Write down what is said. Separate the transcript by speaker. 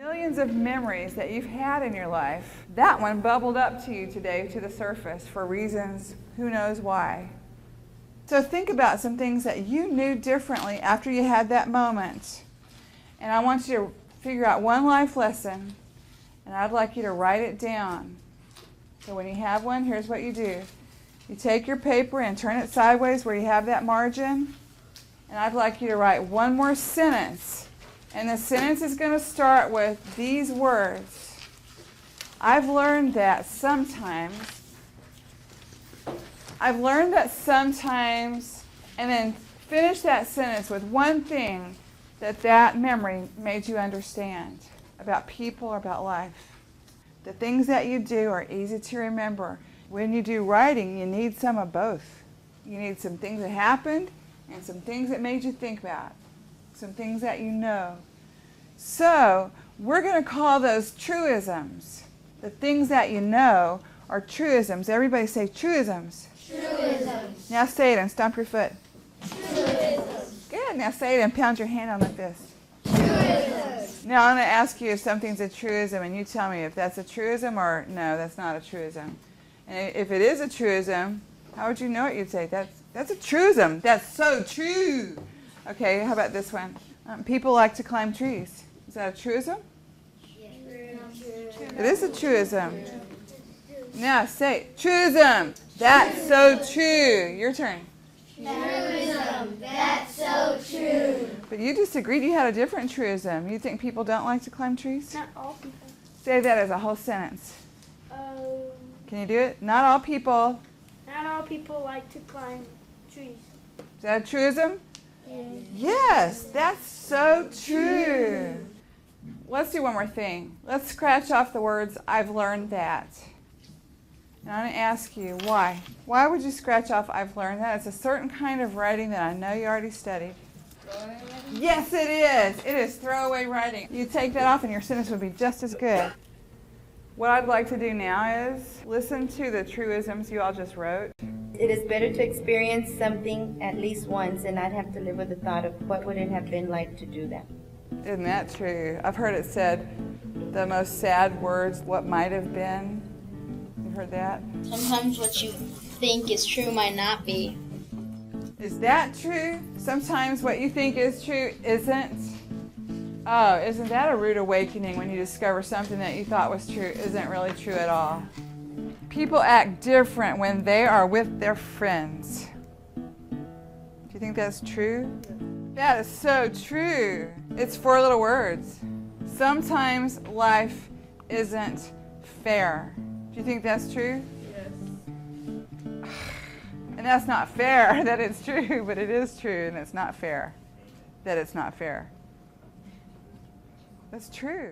Speaker 1: Millions of memories that you've had in your life, that one bubbled up to you today to the surface for reasons, who knows why. So think about some things that you knew differently after you had that moment. And I want you to figure out one life lesson, and I'd like you to write it down. So when you have one, here's what you do. You take your paper and turn it sideways where you have that margin, and I'd like you to write one more sentence. And the sentence is going to start with these words. I've learned that sometimes, and then finish that sentence with one thing that memory made you understand about people or about life. The things that you do are easy to remember. When you do writing, you need some of both. You need some things that happened and some things that made you think about. Some things that you know. So, we're going to call those truisms. The things that you know are truisms. Everybody say truisms.
Speaker 2: Truisms.
Speaker 1: Now say it and stomp your foot.
Speaker 2: Truisms.
Speaker 1: Good. Now say it and pound your hand on the fist.
Speaker 2: Truisms.
Speaker 1: Now I'm going to ask you if something's a truism, and you tell me if that's a truism or no, that's not a truism. And if it is a truism, how would you know it? You'd say, that's a truism. That's so true. Okay, how about this one? People like to climb trees. Is that a truism? It is a truism. Now say, truism. That's so true. Your turn.
Speaker 2: Truism. That's so true.
Speaker 1: But you just agreed you had a different truism. You think people don't like to climb trees?
Speaker 3: Not all people.
Speaker 1: Say that as a whole sentence. Can you do it? Not all people.
Speaker 3: Not all people like to climb trees.
Speaker 1: Is that a truism?
Speaker 3: Yeah.
Speaker 1: Yes, that's so true. Let's do one more thing. Let's scratch off the words, I've learned that. And I'm going to ask you, why? Why would you scratch off, I've learned that? It's a certain kind of writing that I know you already studied. Yes, it is. It is throwaway writing. You take that off and your sentence would be just as good. What I'd like to do now is listen to the truisms you all just wrote.
Speaker 4: It is better to experience something at least once and not have to live with the thought of what would it have been like to do that.
Speaker 1: Isn't that true? I've heard it said, the most sad words, what might have been. You heard that?
Speaker 5: Sometimes what you think is true might not be.
Speaker 1: Is that true? Sometimes what you think is true isn't. Oh, isn't that a rude awakening when you discover something that you thought was true isn't really true at all? People act different when they are with their friends. Do you think that's true? That is so true. It's 4 little words. Sometimes life isn't fair. Do you think that's true?
Speaker 2: Yes.
Speaker 1: And that's not fair that it's true, but it is true, and it's not fair that it's not fair. That's true.